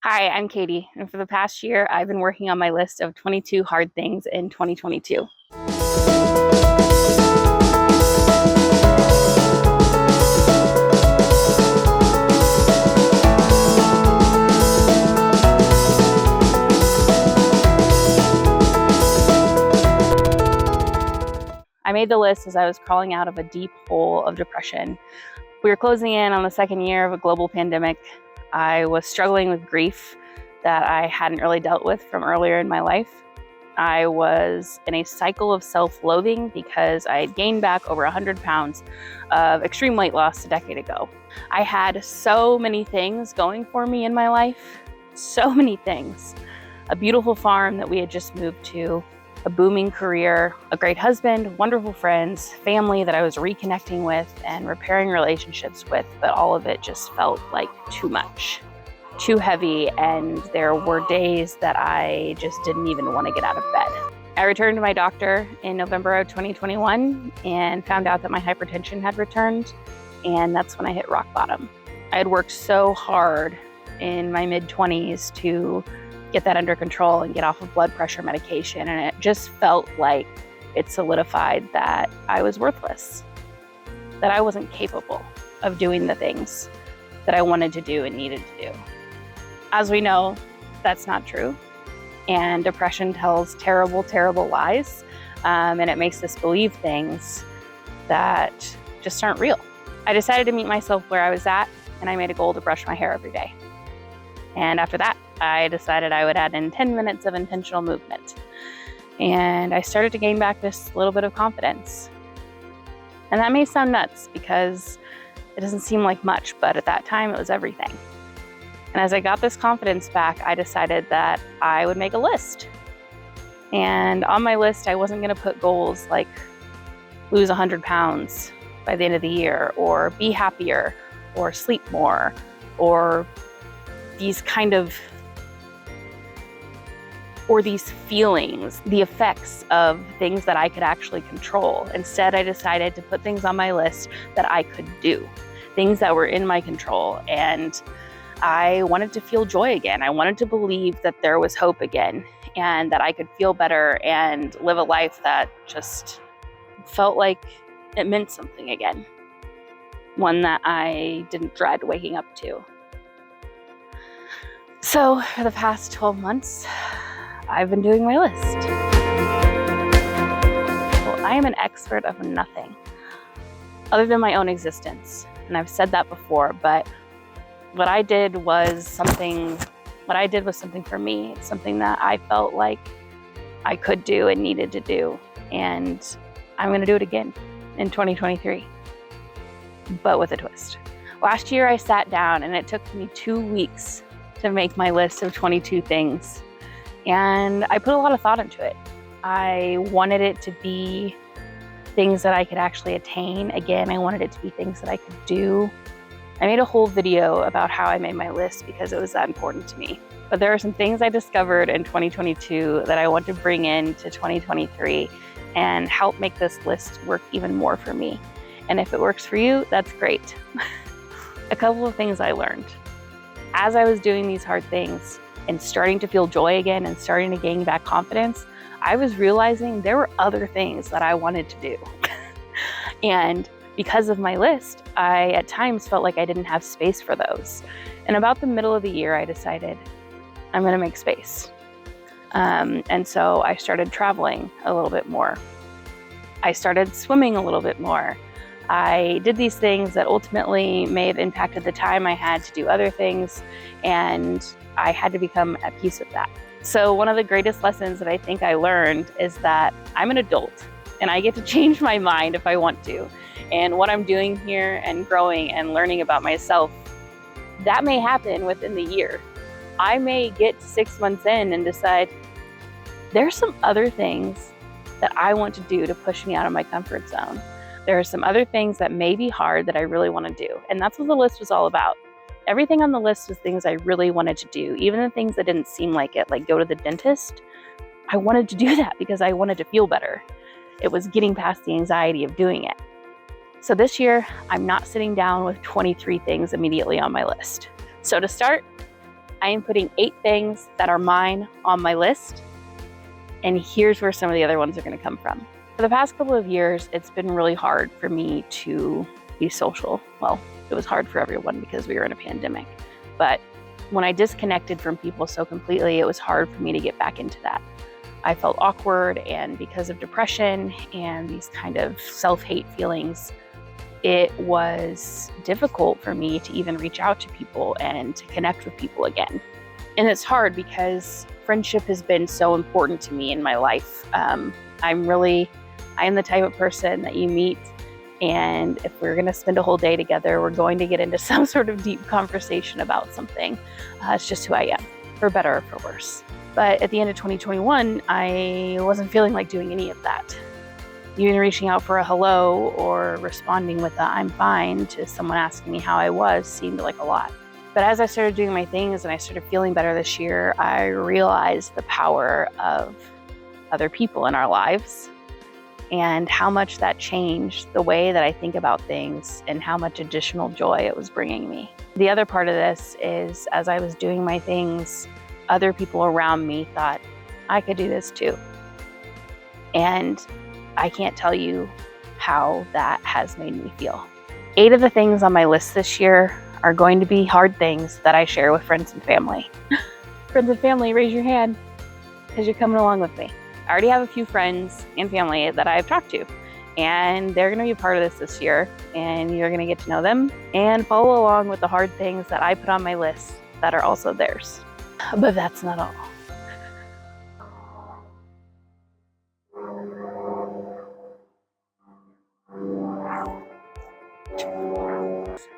Hi, I'm Katie, and for the past year, I've been working on my list of 22 hard things in 2022. I made the list as I was crawling out of a deep hole of depression. We were closing in on the second year of a global pandemic. I was struggling with grief that I hadn't really dealt with from earlier in my life. I was in a cycle of self-loathing because I had gained back over 100 pounds of extreme weight loss a decade ago. I had so many things going for me in my life, so many things. A beautiful farm that we had just moved to, a booming career, a great husband, wonderful friends, family that I was reconnecting with and repairing relationships with, but all of it just felt like too much, too heavy, and there were days that I just didn't even want to get out of bed. I returned to my doctor in November of 2021 and found out that my hypertension had returned, and that's when I hit rock bottom. I had worked so hard in my mid-20s to get that under control and get off of blood pressure medication. And it just felt like it solidified that I was worthless, that I wasn't capable of doing the things that I wanted to do and needed to do. As we know, that's not true. And depression tells terrible, terrible lies. And it makes us believe things that just aren't real. I decided to meet myself where I was at, and I made a goal to brush my hair every day. And after that, I decided I would add in 10 minutes of intentional movement. And I started to gain back this little bit of confidence. And that may sound nuts because it doesn't seem like much, but at that time it was everything. And as I got this confidence back, I decided that I would make a list. And on my list, I wasn't going to put goals like lose 100 pounds by the end of the year, or be happier, or sleep more, or these feelings, the effects of things that I could actually control. Instead, I decided to put things on my list that I could do, things that were in my control. And I wanted to feel joy again. I wanted to believe that there was hope again, and that I could feel better and live a life that just felt like it meant something again. One that I didn't dread waking up to. So for the past 12 months, I've been doing my list. Well, I am an expert of nothing other than my own existence. And I've said that before, but what I did was something for me. It's something that I felt like I could do and needed to do. And I'm going to do it again in 2023, but with a twist. Last year I sat down and it took me 2 weeks to make my list of 22 things. And I put a lot of thought into it. I wanted it to be things that I could actually attain. Again, I wanted it to be things that I could do. I made a whole video about how I made my list because it was that important to me. But there are some things I discovered in 2022 that I want to bring into 2023 and help make this list work even more for me. And if it works for you, that's great. A couple of things I learned. As I was doing these hard things and starting to feel joy again and starting to gain back confidence, I was realizing there were other things that I wanted to do. And because of my list, I at times felt like I didn't have space for those. And about the middle of the year, I decided I'm going to make space. And so I started traveling a little bit more. I started swimming a little bit more. I did these things that ultimately may have impacted the time I had to do other things, and I had to become at peace with that. So one of the greatest lessons that I think I learned is that I'm an adult and I get to change my mind if I want to. And what I'm doing here and growing and learning about myself, that may happen within the year. I may get to 6 months in and decide there's some other things that I want to do to push me out of my comfort zone. There are some other things that may be hard that I really want to do. And that's what the list was all about. Everything on the list was things I really wanted to do. Even the things that didn't seem like it, like go to the dentist, I wanted to do that because I wanted to feel better. It was getting past the anxiety of doing it. So this year, I'm not sitting down with 23 things immediately on my list. So to start, I am putting 8 things that are mine on my list, and here's where some of the other ones are going to come from. For the past couple of years, it's been really hard for me to be social. Well, it was hard for everyone because we were in a pandemic. But when I disconnected from people so completely, it was hard for me to get back into that. I felt awkward, and because of depression and these kind of self-hate feelings, it was difficult for me to even reach out to people and to connect with people again. And it's hard because friendship has been so important to me in my life. I am the type of person that you meet, and if we're gonna spend a whole day together, we're going to get into some sort of deep conversation about something. It's just who I am, for better or for worse. But at the end of 2021, I wasn't feeling like doing any of that. Even reaching out for a hello or responding with a "I'm fine" to someone asking me how I was seemed like a lot. But as I started doing my things and I started feeling better this year, I realized the power of other people in our lives and how much that changed the way that I think about things and how much additional joy it was bringing me. The other part of this is, as I was doing my things, other people around me thought, I could do this too. And I can't tell you how that has made me feel. 8 of the things on my list this year are going to be hard things that I share with friends and family. Friends and family, raise your hand because you're coming along with me. I already have a few friends and family that I've talked to, and they're going to be a part of this year, and you're going to get to know them and follow along with the hard things that I put on my list that are also theirs. But that's not all.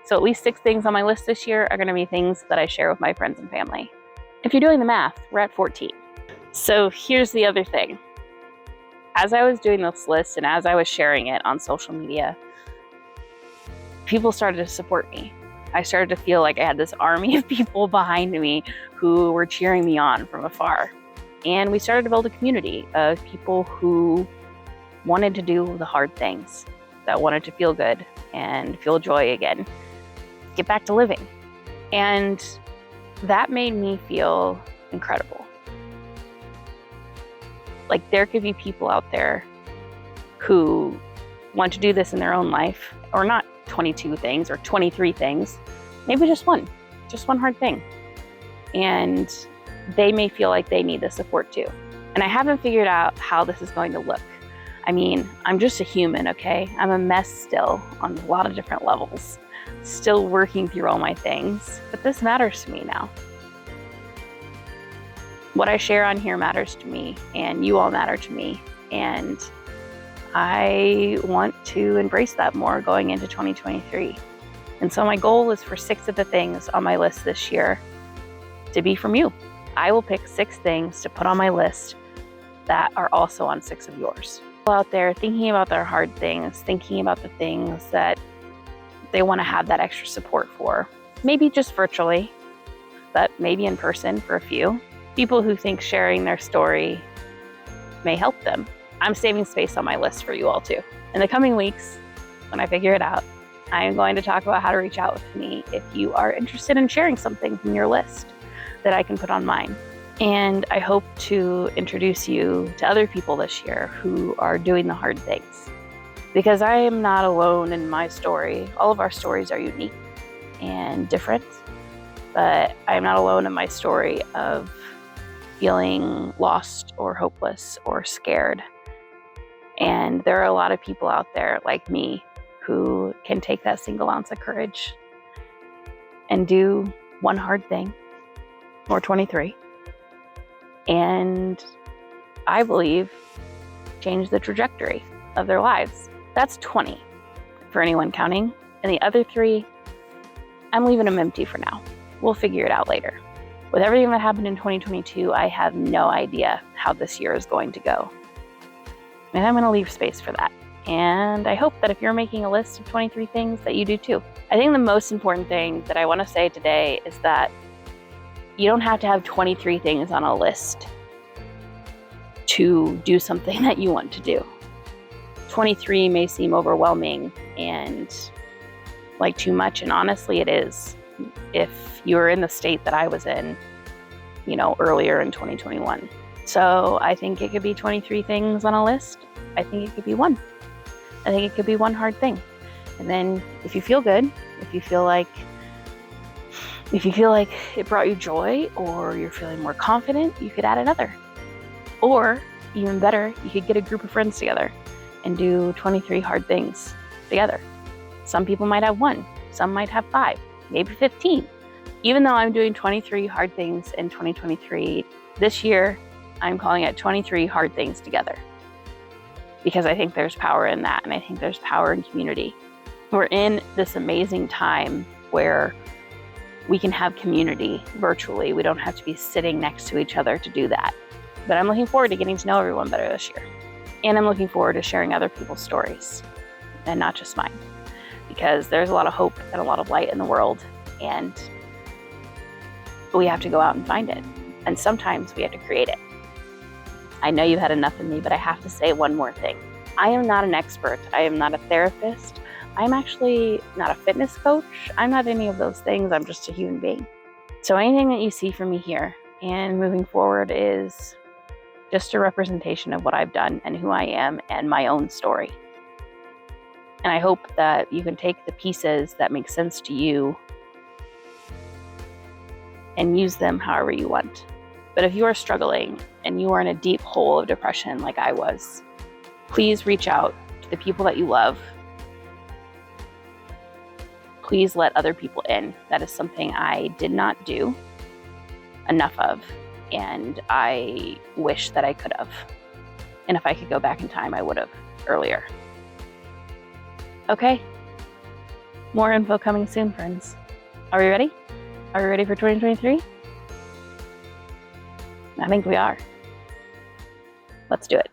So at least 6 things on my list this year are going to be things that I share with my friends and family. If you're doing the math, we're at 14. So here's the other thing. As I was doing this list and as I was sharing it on social media, people started to support me. I started to feel like I had this army of people behind me who were cheering me on from afar. And we started to build a community of people who wanted to do the hard things, that wanted to feel good and feel joy again, get back to living. And that made me feel incredible. Like, there could be people out there who want to do this in their own life, or not 22 things or 23 things, maybe just one hard thing. And they may feel like they need the support too. And I haven't figured out how this is going to look. I mean, I'm just a human, okay? I'm a mess still on a lot of different levels, still working through all my things, but this matters to me now. What I share on here matters to me, and you all matter to me. And I want to embrace that more going into 2023. And so my goal is for 6 of the things on my list this year to be from you. I will pick 6 things to put on my list that are also on 6 of yours. People out there thinking about their hard things, thinking about the things that they want to have that extra support for. Maybe just virtually, but maybe in person for a few. People who think sharing their story may help them. I'm saving space on my list for you all too. In the coming weeks, when I figure it out, I am going to talk about how to reach out with me if you are interested in sharing something from your list that I can put on mine. And I hope to introduce you to other people this year who are doing the hard things. Because I am not alone in my story. All of our stories are unique and different, but I am not alone in my story of feeling lost or hopeless or scared. And there are a lot of people out there like me who can take that single ounce of courage and do one hard thing, or 23, and I believe change the trajectory of their lives. That's 20 for anyone counting. And the other 3, I'm leaving them empty for now. We'll figure it out later. With everything that happened in 2022, I have no idea how this year is going to go. And I'm going to leave space for that. And I hope that if you're making a list of 23 things, that you do too. I think the most important thing that I want to say today is that you don't have to have 23 things on a list to do something that you want to do. 23 may seem overwhelming and like too much, and honestly it is. If you're in the state that I was in, earlier in 2021. So I think it could be 23 things on a list. I think it could be one. I think it could be one hard thing. And then if you feel good, if you feel like it brought you joy, or you're feeling more confident, you could add another. Or even better, you could get a group of friends together and do 23 hard things together. Some people might have one, some might have 5, maybe 15. Even though I'm doing 23 hard things in 2023, this year I'm calling it 23 hard things together. Because I think there's power in that, and I think there's power in community. We're in this amazing time where we can have community virtually. We don't have to be sitting next to each other to do that. But I'm looking forward to getting to know everyone better this year. And I'm looking forward to sharing other people's stories, and not just mine. Because there's a lot of hope and a lot of light in the world, and we have to go out and find it. And sometimes we have to create it. I know you've had enough of me, but I have to say one more thing. I am not an expert. I am not a therapist. I'm actually not a fitness coach. I'm not any of those things. I'm just a human being. So anything that you see from me here and moving forward is just a representation of what I've done and who I am and my own story. And I hope that you can take the pieces that make sense to you and use them however you want. But if you are struggling and you are in a deep hole of depression like I was, please reach out to the people that you love. Please let other people in. That is something I did not do enough of, and I wish that I could have. And if I could go back in time, I would have earlier. Okay, more info coming soon, friends. Are we ready? Are we ready for 2023? I think we are. Let's do it.